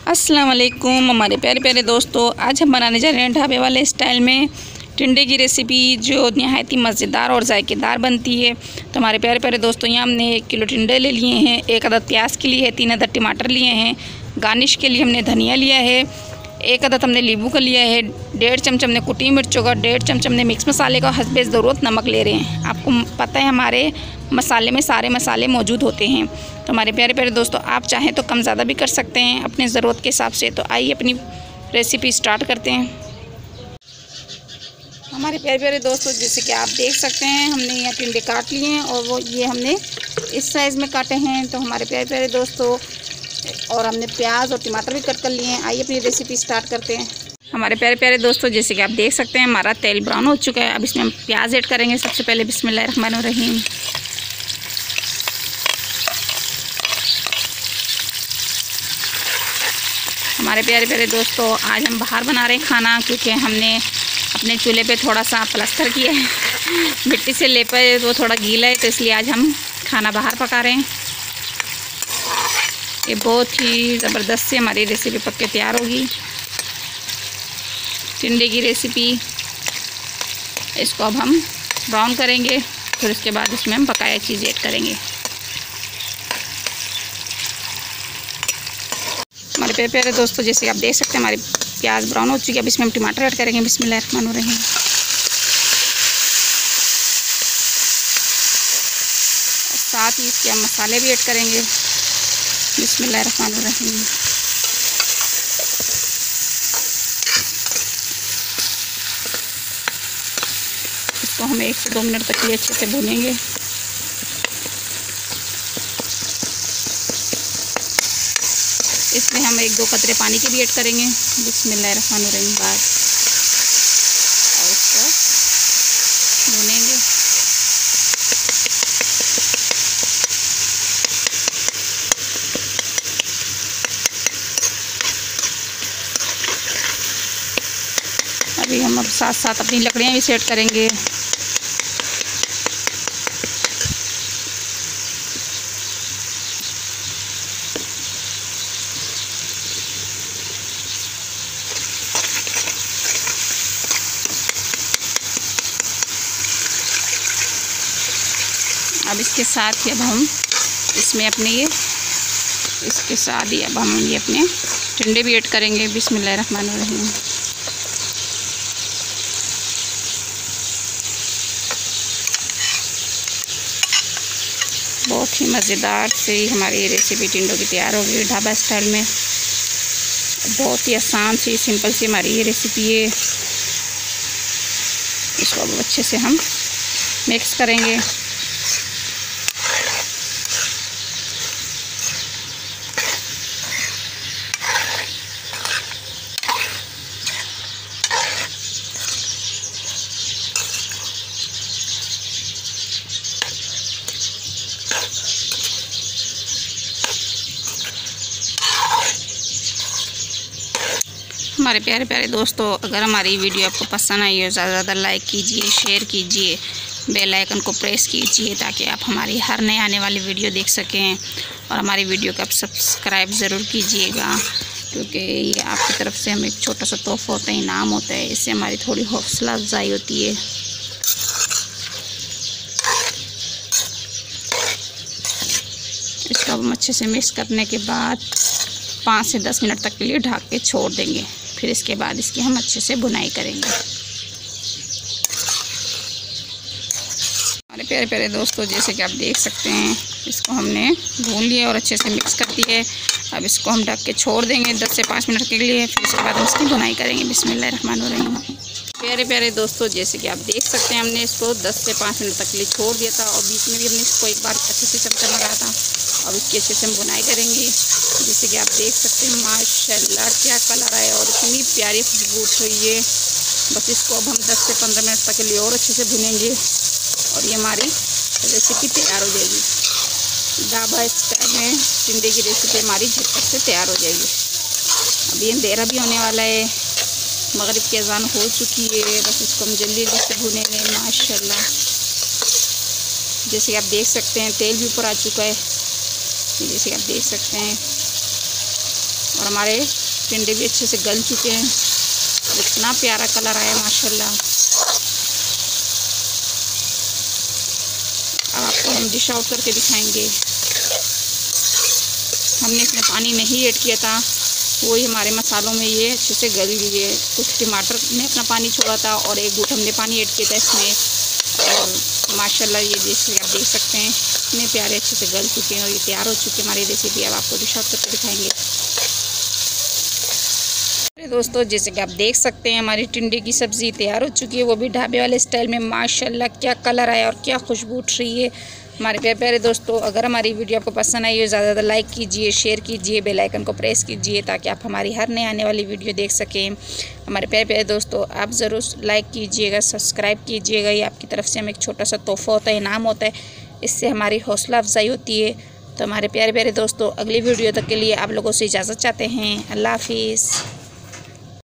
अस्सलाम वालेकुम हमारे प्यारे प्यारे दोस्तों, आज हम बनाने जा रहे हैं ढाबे वाले स्टाइल में टिंडे की रेसिपी जो नहायत ही मज़ेदार और जायकेदार बनती है। तो हमारे प्यारे प्यारे दोस्तों, यहाँ हमने 1 किलो टिंडे ले लिए हैं, 1 अदद प्याज के लिए है, 3 अदद टमाटर लिए हैं, गार्निश के लिए हमने धनिया लिया है, 1 अदद हमने नींबू का लिया है, 1.5 चम्मच हमने कुटी मिर्चों का, 1.5 चम्मच हमने मिक्स मसाले का, हस्बे ज़रूरत नमक ले रहे हैं। आपको पता है हमारे मसाले में सारे मसाले मौजूद होते हैं। तो हमारे प्यारे प्यारे दोस्तों, आप चाहें तो कम ज़्यादा भी कर सकते हैं अपनी ज़रूरत के हिसाब से। तो आइए अपनी रेसिपी स्टार्ट करते हैं। हमारे प्यारे प्यारे दोस्तों, जैसे कि आप देख सकते हैं हमने यहाँ टिंडे काट लिए हैं और वो ये हमने इस साइज़ में काटे हैं। तो हमारे प्यारे प्यारे दोस्तों, और हमने प्याज और टमाटर भी कट कर लिए हैं। आइए अपनी रेसिपी स्टार्ट करते हैं। हमारे प्यारे प्यारे दोस्तों, जैसे कि आप देख सकते हैं हमारा तेल ब्राउन हो चुका है। अब इसमें हम प्याज ऐड करेंगे। सबसे पहले बिस्मिल्लाहिर्रहमानिर्रहीम। हमारे प्यारे प्यारे दोस्तों, आज हम बाहर बना रहे हैं खाना, क्योंकि हमने अपने चूल्हे पे थोड़ा सा प्लास्टर किया है, मिट्टी से लेपा है, वो थोड़ा गीला है, तो इसलिए आज हम खाना बाहर पका रहे हैं। ये बहुत ही ज़बरदस्त से हमारी रेसिपी पक के तैयार होगी, टिंडे की रेसिपी। इसको अब हम ब्राउन करेंगे, फिर उसके बाद इसमें हम पकाया चीज़ ऐड करेंगे। हमारे प्यारे प्यारे दोस्तों, जैसे आप देख सकते हैं हमारी प्याज ब्राउन हो चुकी है। अब इसमें हम टमाटर ऐड करेंगे। बिस्मिल्लाहिर्रहमानिर्रहीम। साथ ही इसके हम मसाले भी ऐड करेंगे। बिस्मिल्लाहिर्रहमानिर्रहीम। इसको हम 1 से 2 मिनट तक लिए अच्छे से भूनेंगे। इसमें हम 1-2 कतरे पानी के भी ऐड करेंगे। बिस्मिल्लाहिर्रहमानिर्रहीम बाद और इसको भूनेंगे। अभी हम अब साथ साथ अपनी लकड़ियाँ भी सेट करेंगे। अब इसके साथ ही अब हम इसमें अपने इसके साथ ही अब हम ये अपने टिंडे भी ऐड करेंगे। बिस्मिल्लाहिर्रहमानिर्रहीम। बहुत ही मज़ेदार से हमारी रेसिपी टिंडों की तैयार होगी ढाबा स्टाइल में। बहुत ही आसान सी सिंपल सी हमारी ये रेसिपी है। इसको अब अच्छे से हम मिक्स करेंगे। हमारे प्यारे प्यारे दोस्तों, अगर हमारी वीडियो आपको पसंद आई हो, ज़्यादा से ज़्यादा लाइक कीजिए, शेयर कीजिए, बेल आइकन को प्रेस कीजिए, ताकि आप हमारी हर नए आने वाली वीडियो देख सकें। और हमारी वीडियो को आप सब्सक्राइब ज़रूर कीजिएगा, क्योंकि ये आपकी तरफ से हमें एक छोटा सा तोहफ़ा होता है, इनाम होता है। इससे हमारी थोड़ी हौसला अफजाई होती है। इसको हम अच्छे से मिक्स करने के बाद 5 से 10 मिनट तक के लिए ढक के छोड़ देंगे। फिर इसके बाद इसकी हम अच्छे से बुनाई करेंगे। हमारे प्यारे प्यारे दोस्तों, जैसे कि आप देख सकते हैं इसको हमने भून लिया और अच्छे से मिक्स कर दिया है। अब इसको हम ढक के छोड़ देंगे 10 से 5 मिनट के लिए। फिर इसके बाद हम इसकी बुनाई करेंगे। बिस्मिल्लाहिर्रहमानिर्रहीम। प्यारे प्यारे दोस्तों, जैसे कि आप देख सकते हैं हमने इसको 10 से 5 मिनट तक के लिए छोड़ दिया था, और बीच में भी हमने इसको एक बार अच्छे से चमचा लगाया था। अब इसकी अच्छे से हम बुनाई करेंगे। जैसे कि आप देख सकते हैं माशाल्लाह क्या कलर है और इतनी प्यारी खुशबू उठ रही है। बस इसको अब हम 10 से 15 मिनट तक के लिए और अच्छे से भुनेंगे, और ये हमारी रेसिपी तैयार हो जाएगी। ढाबा स्टाइल में टिंडे की रेसिपी हमारी झटपट से तैयार हो जाएगी। अब ये अंधेरा भी होने वाला है, मगरिब की अज़ान हो चुकी है। बस इसको हम जल्दी जल्दी से भुनेंगे। माशाल्लाह जैसे आप देख सकते हैं तेल भी ऊपर आ चुका है, जैसे आप देख सकते हैं और हमारे टिंडे भी अच्छे से गल चुके हैं। इतना प्यारा कलर आया माशाल्लाह। अब आपको हम डिश आउट करके दिखाएंगे। हमने इसमें पानी नहीं ऐड किया था, वही हमारे मसालों में ये अच्छे से गल लिए। कुछ टमाटर ने अपना पानी छोड़ा था और एक घूंट हमने पानी ऐड किया था इसमें। और माशाल्लाह ये जैसे आप देख सकते हैं इतने प्यारे अच्छे से गल चुके हैं और ये तैयार हो चुके हैं हमारी रेसिपी। अब आपको डिश आउट करके दिखाएंगे। दोस्तों जैसे कि आप देख सकते हैं हमारी टिंडे की सब्ज़ी तैयार हो चुकी है, वो भी ढाबे वाले स्टाइल में। माशाल्लाह क्या कलर आया और क्या खुशबू उठ रही है। हमारे प्यारे प्यारे दोस्तों, अगर हमारी वीडियो आपको पसंद आई हो ज़्यादा लाइक कीजिए, शेयर कीजिए, बेल आइकन को प्रेस कीजिए ताकि आप हमारी हर नए आने वाली वीडियो देख सकें। हमारे प्यारे प्यारे दोस्तों, आप ज़रूर लाइक कीजिएगा, सब्सक्राइब कीजिएगा। ये आपकी तरफ से हमें एक छोटा सा तोहफ़ा होता है, इनाम होता है, इससे हमारी हौसला अफजाई होती है। तो हमारे प्यारे प्यारे दोस्तों, अगली वीडियो तक के लिए आप लोगों से इजाज़त चाहते हैं। अल्लाह हाफिज़।